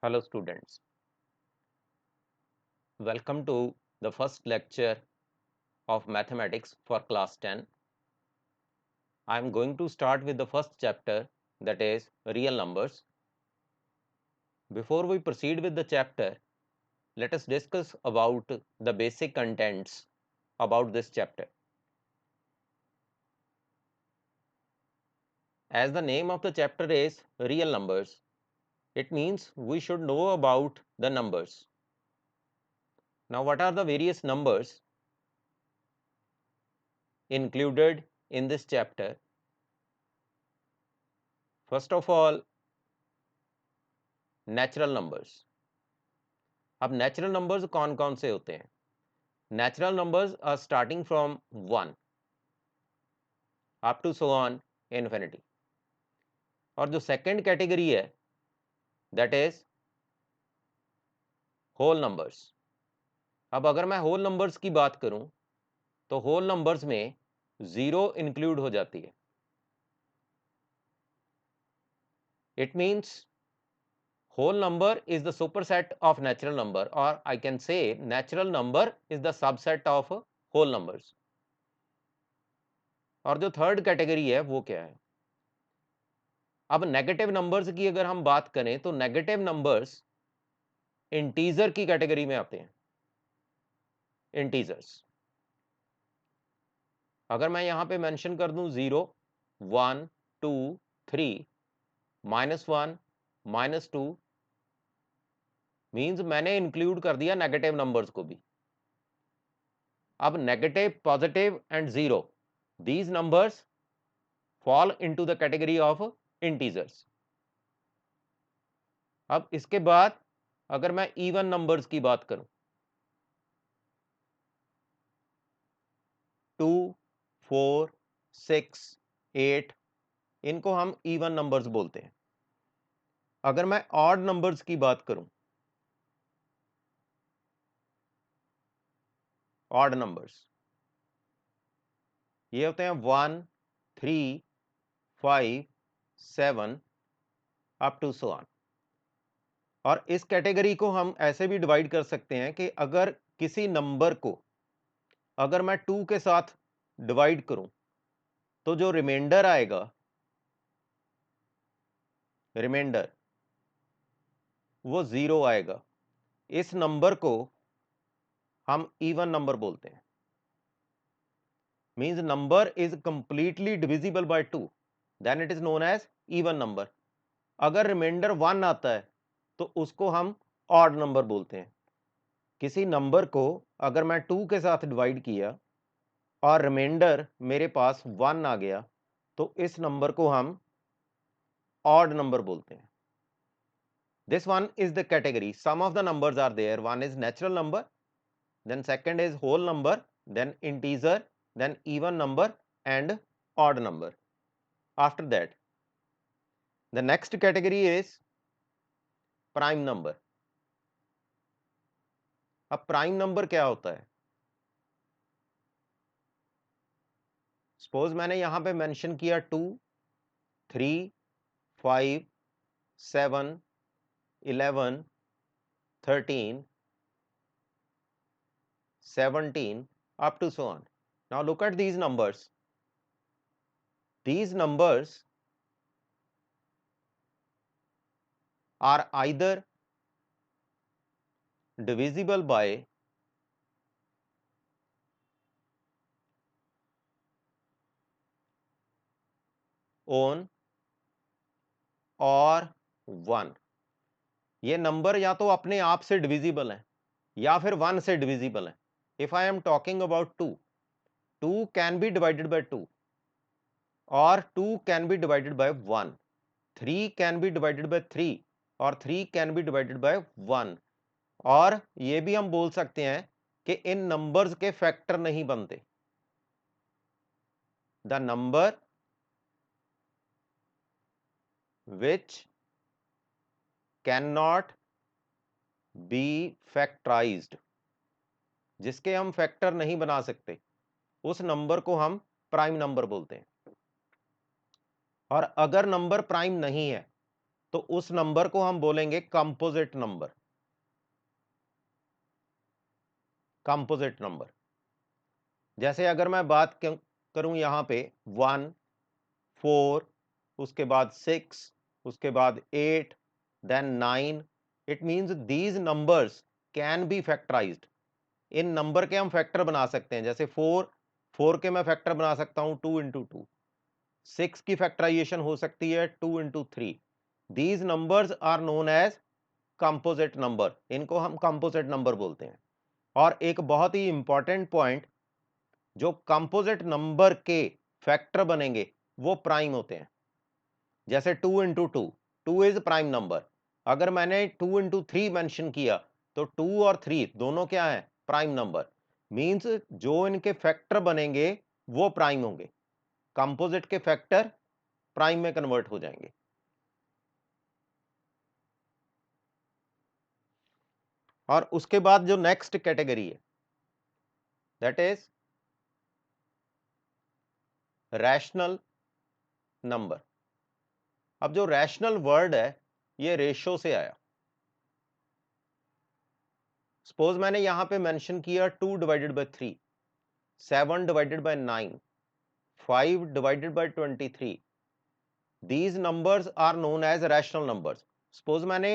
Hello students, welcome to the first lecture of mathematics for class 10. I am going to start with the first chapter, that is real numbers. Before we proceed with the chapter, let us discuss about the basic contents about this chapter. As the name of the chapter is real numbers, it means we should know about the numbers. Now, what are the various numbers included in this chapter? First of all, natural numbers. अब natural numbers कौन कौन से होते हैं? Natural numbers are starting from 1 up to so on infinity. और जो second category है that is whole numbers. अब अगर मैं होल नंबर्स की बात करूं तो होल नंबर्स में जीरो इंक्लूड हो जाती है. It means whole number is the superset of natural number, or I can say natural number is the subset of whole numbers. और जो थर्ड कैटेगरी है वो क्या है? अब नेगेटिव नंबर्स की अगर हम बात करें तो नेगेटिव नंबर्स इंटीजर की कैटेगरी में आते हैं. इंटीजर्स अगर मैं यहां पे मेंशन कर दूं 0, 1, 2, 3, -1, -2 मींस मैंने इंक्लूड कर दिया नेगेटिव नंबर्स को भी. अब negative, positive and zero, these numbers fall into the category of integers. अब इसके बाद अगर मैं इवन नंबर्स की बात करूं 2, 4, 6, 8, इनको हम इवन नंबर्स बोलते हैं. अगर मैं ऑड नंबर्स की बात करूं, ऑड नंबर्स ये होते हैं 1, 3, 5, 7 अप टू सो ऑन. और इस कैटेगरी को हम ऐसे भी डिवाइड कर सकते हैं कि अगर किसी नंबर को अगर मैं 2 के साथ डिवाइड करूं तो जो रिमाइंडर आएगा, रिमाइंडर वो 0 आएगा. इस नंबर को हम इवन नंबर बोलते हैं. Means number is completely divisible by 2, then it is known as even number. अगर रिमाइंडर 1 आता है तो उसको हम ऑड नंबर बोलते हैं. किसी नंबर को अगर मैं 2 के साथ डिवाइड किया और रिमाइंडर मेरे पास 1 आ गया तो इस नंबर को हम ऑड नंबर बोलते हैं. This one is the category. Some of the numbers are there. One is natural number, then second is whole number, then integer, then even number and odd number. After that, the next category is prime number. अब prime number क्या होता है? Suppose मैंने यहां पे mention किया 2, 3, 5, 7, 11, 13, 17 up to so on. Now look at these numbers. These numbers are either divisible by own और 1. ये नंबर या तो अपने आप से डिविजिबल है या फिर 1 से डिविजिबल है. If I am talking about 2, 2 can be divided by 2 और 2 can be divided by 1. 3 can be divided by 3 और 3 कैन बी डिवाइडेड बाय 1. और ये भी हम बोल सकते हैं कि इन नंबर्स के फैक्टर नहीं बनते. The number which cannot be factorized, जिसके हम फैक्टर नहीं बना सकते, उस नंबर को हम प्राइम नंबर बोलते हैं. और अगर नंबर प्राइम नहीं है तो उस नंबर को हम बोलेंगे कंपोजिट नंबर। कंपोजिट नंबर, जैसे अगर मैं बात करूं यहां पे 1, 4, उसके बाद 6, उसके बाद 8, then 9, it means these numbers can be factorised. इन नंबर के हम फैक्टर बना सकते हैं, जैसे 4 के मैं फैक्टर बना सकता हूं 2 इंटू 2, 6 की फैक्टराइजेशन हो सकती है 2 into 3। These numbers are known as composite number, इनको हम कंपोजिट नंबर बोलते हैं। और एक बहुत ही इंपॉर्टेंट पॉइंट, जो कंपोजिट नंबर के फैक्टर बनेंगे वो प्राइम होते हैं। जैसे 2 इंटू 2, 2 इज प्राइम नंबर। अगर मैंने 2 इंटू 3 मैंशन किया तो 2 और 3 दोनों क्या है, प्राइम नंबर। मींस जो इनके फैक्टर बनेंगे वो प्राइम होंगे, कंपोजिट के फैक्टर प्राइम में कन्वर्ट हो जाएंगे। और उसके बाद जो नेक्स्ट कैटेगरी है दैट इज रैशनल नंबर। अब जो रैशनल वर्ड है ये रेशो से आया। सपोज मैंने यहां पे मेंशन किया 2 divided by 3, 7 divided by 9, 5 divided by 23। These numbers are known as rational numbers. Suppose मैंने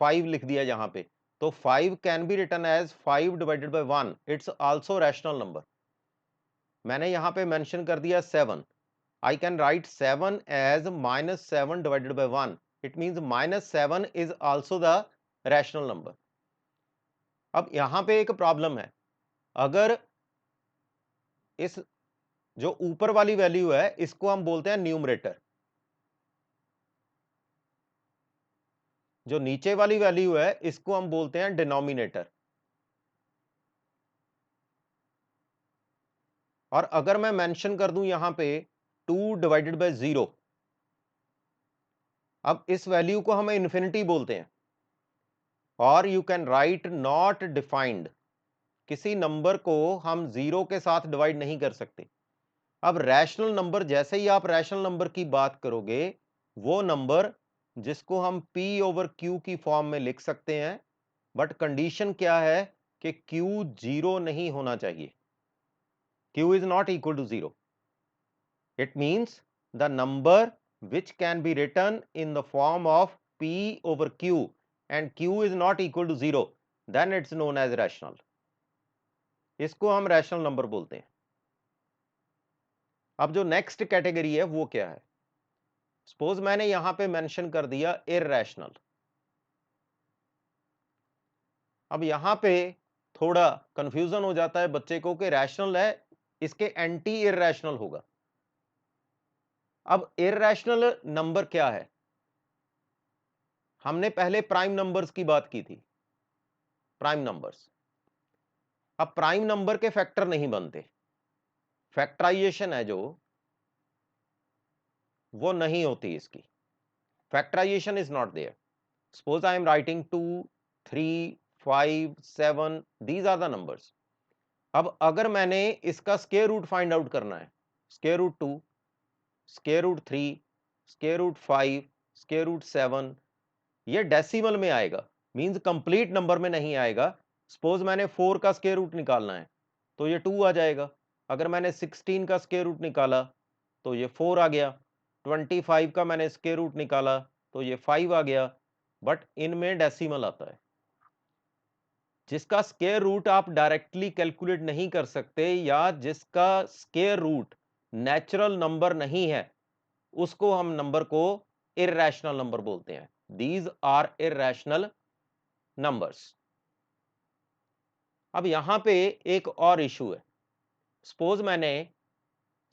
5 लिख दिया यहां पे, तो 5 can be written as 5 divided by 1, it's also rational number. मैंने यहां पे मेंशन कर दिया 7, I can write 7 as minus 7 divided by 1. It means minus 7 is also the rational number. अब यहां पे एक प्रॉब्लम है, अगर इस जो ऊपर वाली वैल्यू है इसको हम बोलते हैं न्यूमरेटर, जो नीचे वाली वैल्यू है इसको हम बोलते हैं डिनोमिनेटर। और अगर मैं मेंशन कर दूं यहां पे 2 डिवाइडेड बाय 0, अब इस वैल्यू को हम इन्फिनिटी बोलते हैं। और you can right not defined, किसी नंबर को हम जीरो के साथ डिवाइड नहीं कर सकते। अब रैशनल नंबर, जैसे ही आप रैशनल नंबर की बात करोगे, वो नंबर जिसको हम P ओवर Q की फॉर्म में लिख सकते हैं, बट कंडीशन क्या है कि Q जीरो नहीं होना चाहिए। Q is not equal to 0. It means the number which can be written in the form of P over Q and Q is not equal to 0, then it's known as rational. इसको हम rational number बोलते हैं। अब जो next category है वो क्या है, सपोज मैंने यहां पे मेंशन कर दिया इररेशनल। अब यहां पे थोड़ा कंफ्यूजन हो जाता है बच्चे को कि रैशनल है, इसके एंटी इररेशनल होगा। अब इररेशनल नंबर क्या है, हमने पहले प्राइम नंबर्स की बात की थी, प्राइम नंबर्स। अब प्राइम नंबर के फैक्टर नहीं बनते, फैक्टराइजेशन है जो वो नहीं होती इसकी, factorisation is not there. Suppose I am writing 2, 3, 5, 7, these are the numbers. अब अगर मैंने इसका स्क्वायर रूट फाइंड आउट करना है, square root 2, square root 3, square root 5, square root 7, ये डेसिमल में आएगा, मींस कंप्लीट नंबर में नहीं आएगा। सपोज मैंने 4 का स्क्वायर रूट निकालना है तो ये 2 आ जाएगा। अगर मैंने 16 का स्क्वायर रूट निकाला तो ये 4 आ गया। 25 का मैंने स्क्वायर रूट निकाला तो ये 5 आ गया। बट इनमें डेसिमल आता है, जिसका स्क्वायर रूट आप डायरेक्टली कैलकुलेट नहीं कर सकते या जिसका स्क्वायर रूट नेचुरल नंबर नहीं है, उसको हम नंबर को इररेशनल नंबर बोलते हैं। These are irrational numbers. अब यहां पे एक और इशू है, सपोज मैंने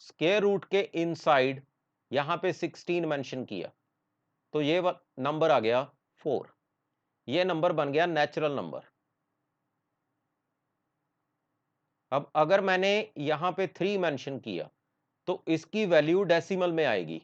स्क्वायर रूट के इनसाइड यहां पे 16 मेंशन किया तो ये नंबर आ गया 4, ये नंबर बन गया नेचुरल नंबर। अब अगर मैंने यहां पे 3 मेंशन किया तो इसकी वैल्यू डेसिमल में आएगी,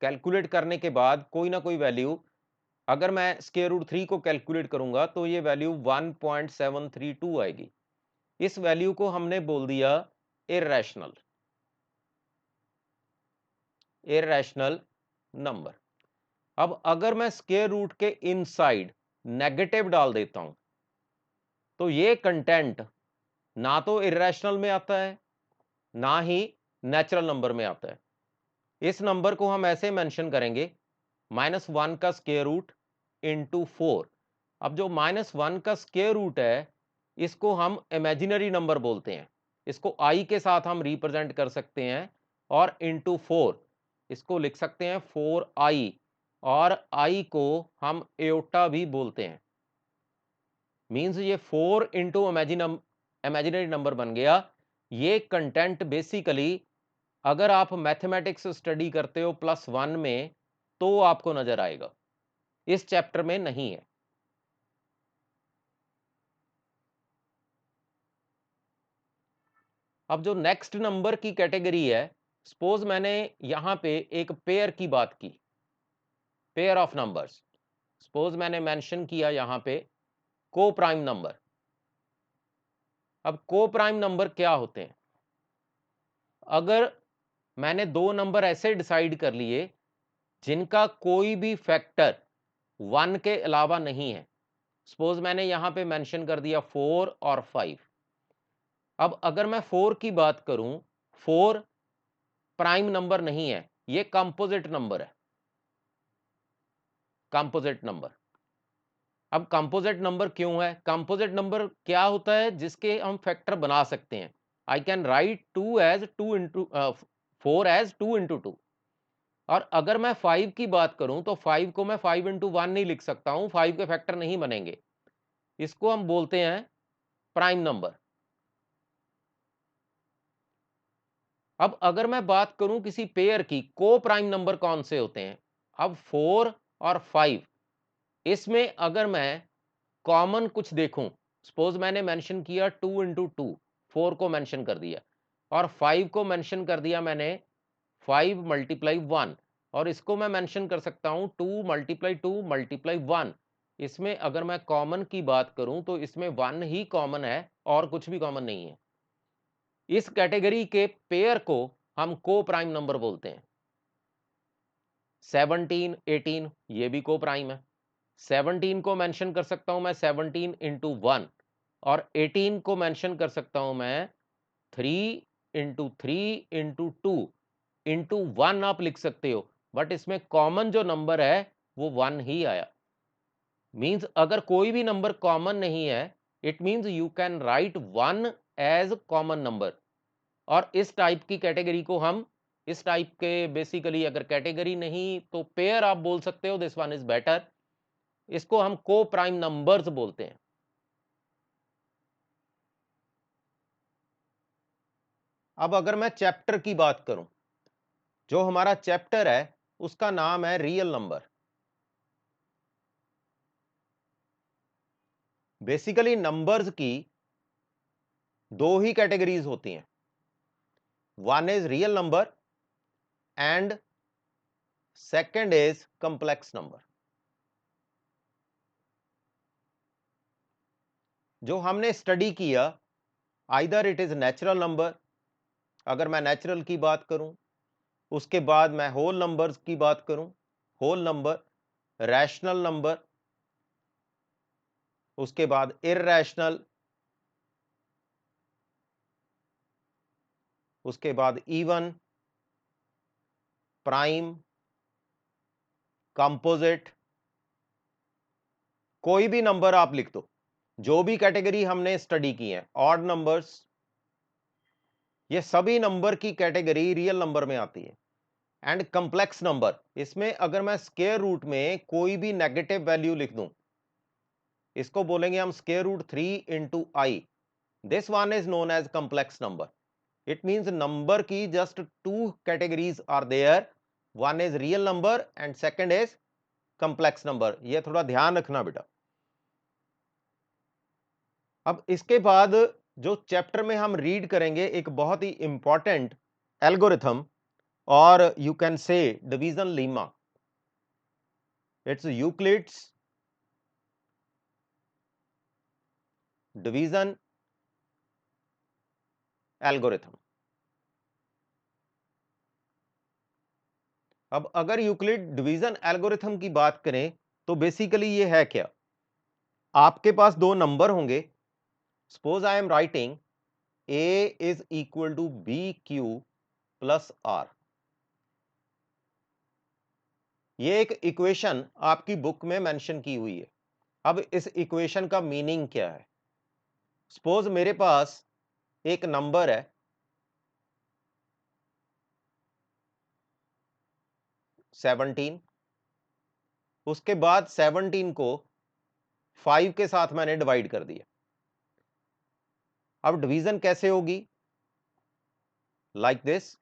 कैलकुलेट करने के बाद कोई ना कोई वैल्यू। अगर मैं स्क्वायर रूट 3 को कैलकुलेट करूंगा तो ये वैल्यू 1.732 आएगी। इस वैल्यू को हमने बोल दिया इररेशनल, इररेशनल नंबर। अब अगर मैं स्क्वायर रूट के इनसाइड नेगेटिव डाल देता हूं तो ये कंटेंट ना तो इरेशनल में आता है ना ही नेचुरल नंबर में आता है। इस नंबर को हम ऐसे मेंशन करेंगे -1 का स्क्वायर रूट इंटू 4। अब जो -1 का स्क्वायर रूट है इसको हम इमेजिनरी नंबर बोलते हैं, इसको i के साथ हम रिप्रेजेंट कर सकते हैं और इंटू 4 इसको लिख सकते हैं 4i और i को हम एओटा भी बोलते हैं। मींस ये 4 इंटू इमेजिनरी नंबर बन गया। ये कंटेंट बेसिकली अगर आप मैथमेटिक्स स्टडी करते हो +1 में तो आपको नजर आएगा, इस चैप्टर में नहीं है। अब जो नेक्स्ट नंबर की कैटेगरी है, सपोज मैंने यहां पे एक पेयर की बात की, पेयर ऑफ नंबर्स। सपोज मैंने मेंशन किया यहां पे को प्राइम नंबर। अब को प्राइम नंबर क्या होते हैं? अगर मैंने दो नंबर ऐसे डिसाइड कर लिए जिनका कोई भी फैक्टर 1 के अलावा नहीं है, सपोज मैंने यहां पे मेंशन कर दिया 4 और 5। अब अगर मैं 4 की बात करूं, 4 प्राइम नंबर नहीं है, ये कंपोजिट नंबर है, कंपोजिट नंबर। अब कंपोजिट नंबर क्यों है? कंपोजिट नंबर क्या होता है? जिसके हम फैक्टर बना सकते हैं। I can write 2 as 2 into 4 as 2 into 2। और अगर मैं 5 की बात करूं तो 5 को मैं 5 इंटू 1 नहीं लिख सकता हूं, 5 के फैक्टर नहीं बनेंगे। इसको हम बोलते हैं प्राइम नंबर। अब अगर मैं बात करूं किसी पेयर की, को प्राइम नंबर कौन से होते हैं? अब 4 और 5, इसमें अगर मैं कॉमन कुछ देखूं, सपोज मैंने मेंशन किया 2 इंटू 2, 4 को मेंशन कर दिया और 5 को मेंशन कर दिया मैंने 5 मल्टीप्लाई 1, और इसको मैं मेंशन कर सकता हूं 2 मल्टीप्लाई 2 मल्टीप्लाई 1। इसमें अगर मैं कॉमन की बात करूं तो इसमें 1 ही कॉमन है और कुछ भी कॉमन नहीं है। इस कैटेगरी के पेयर को हम को प्राइम नंबर बोलते हैं। 17, 18 ये भी को प्राइम है। 17 को मेंशन कर सकता हूं मैं 17 इंटू 1 और 18 को मेंशन कर सकता हूं मैं 3 इंटू 3 इंटू 2 इंटू 1 आप लिख सकते हो, बट इसमें कॉमन जो नंबर है वो 1 ही आया। मींस अगर कोई भी नंबर कॉमन नहीं है, it means you can write 1 as common number. और इस टाइप की कैटेगरी को हम, इस टाइप के बेसिकली अगर कैटेगरी नहीं तो पेयर आप बोल सकते हो, दिस वन इज बेटर। इसको हम को प्राइम नंबर्स बोलते हैं। अब अगर मैं चैप्टर की बात करूं, जो हमारा चैप्टर है उसका नाम है रियल नंबर। बेसिकली नंबर्स की दो ही कैटेगरीज होती हैं, one is real number and second is complex number. जो हमने स्टडी किया, either it is natural number, अगर मैं नेचुरल की बात करूं, उसके बाद मैं होल नंबर्स की बात करूं, होल नंबर, रैशनल नंबर, उसके बाद इररैशनल, उसके बाद इवन, प्राइम, कंपोजिट, कोई भी नंबर आप लिख दो। जो भी कैटेगरी हमने स्टडी की है, ऑड नंबर्स, ये सभी नंबर की कैटेगरी रियल नंबर में आती है। एंड कंप्लेक्स नंबर, इसमें अगर मैं स्क्वायर रूट में कोई भी नेगेटिव वैल्यू लिख दूं, इसको बोलेंगे हम square root 3 into i, this one is known as complex number. It means number की just two categories are there, one is real number and second is complex number. ये थोड़ा ध्यान रखना बेटा। अब इसके बाद जो चैप्टर में हम रीड करेंगे एक बहुत ही इंपॉर्टेंट एल्गोरिथम, और you can say division Lima. It's Euclid's division algorithm. अब अगर यूक्लिड डिवीजन एल्गोरिथम की बात करें तो बेसिकली ये है क्या, आपके पास दो नंबर होंगे, suppose I am writing A is equal to B Q plus R. ये एक इक्वेशन आपकी बुक में मेंशन की हुई है। अब इस इक्वेशन का मीनिंग क्या है, सपोज मेरे पास एक नंबर है 17, उसके बाद 17 को 5 के साथ मैंने डिवाइड कर दिया। अब डिवीजन कैसे होगी, like this,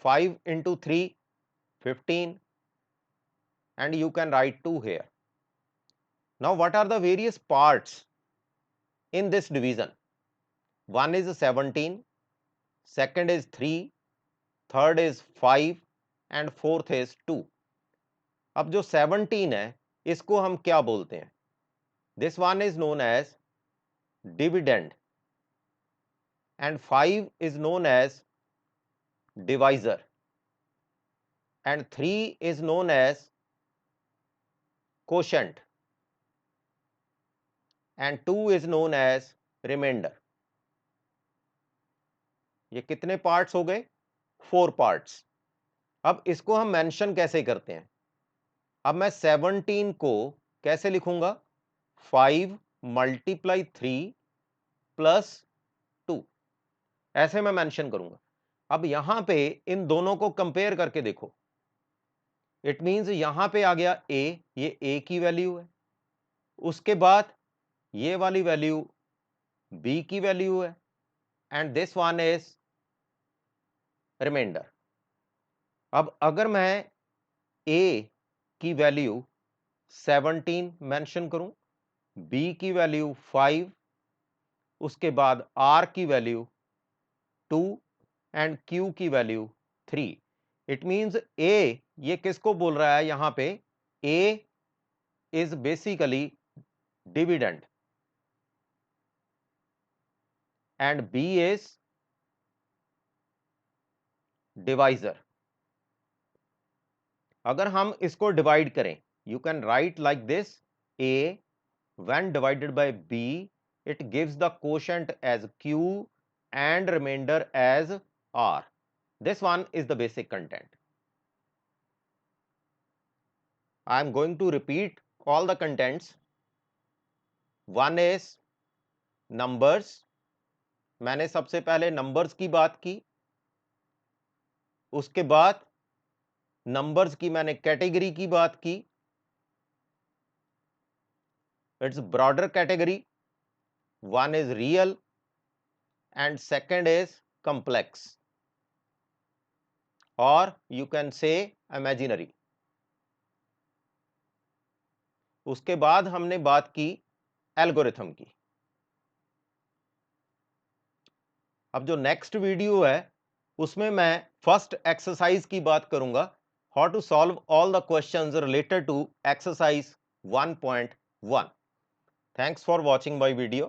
5 into 3 15 and you can write 2 here. Now what are the various parts in this division? One is 17, second is 3, third is 5 and fourth is 2. अब जो 17 है इसको हम क्या बोलते हैं, this one is known as dividend and 5 is known as divisor and 3 is known as quotient and 2 is known as remainder. ये कितने पार्ट्स हो गए, 4 पार्ट्स। अब इसको हम मेंशन कैसे करते हैं, अब मैं 17 को कैसे लिखूंगा, 5 मल्टीप्लाई 3 प्लस 2, ऐसे मैं मेंशन करूंगा। अब यहां पे इन दोनों को कंपेयर करके देखो, इट मींस यहां पे आ गया ए, ये ए की वैल्यू है, उसके बाद ये वाली वैल्यू बी की वैल्यू है and this one is reminder. अब अगर मैं ए की वैल्यू 17 मेंशन करूं, बी की वैल्यू 5, उसके बाद आर की वैल्यू 2 एंड क्यू की वैल्यू 3, इट मींस ए ये किसको बोल रहा है, यहां पे A is basically dividend and B is divisor. अगर हम इसको डिवाइड करें, you can write like this, A when divided by b it gives the quotient as q and remainder as r. This one is the basic content. I am going to repeat all the contents. One is numbers, मैंने सबसे पहले numbers की बात की, उसके बाद numbers की मैंने category की बात की, it's broader category, one is real and second is complex or you can say imaginary. उसके बाद हमने बात की एल्गोरिथम की। अब जो नेक्स्ट वीडियो है उसमें मैं फर्स्ट एक्सरसाइज की बात करूंगा, how to solve all the questions related to exercise 1.1। Thanks for watching my video.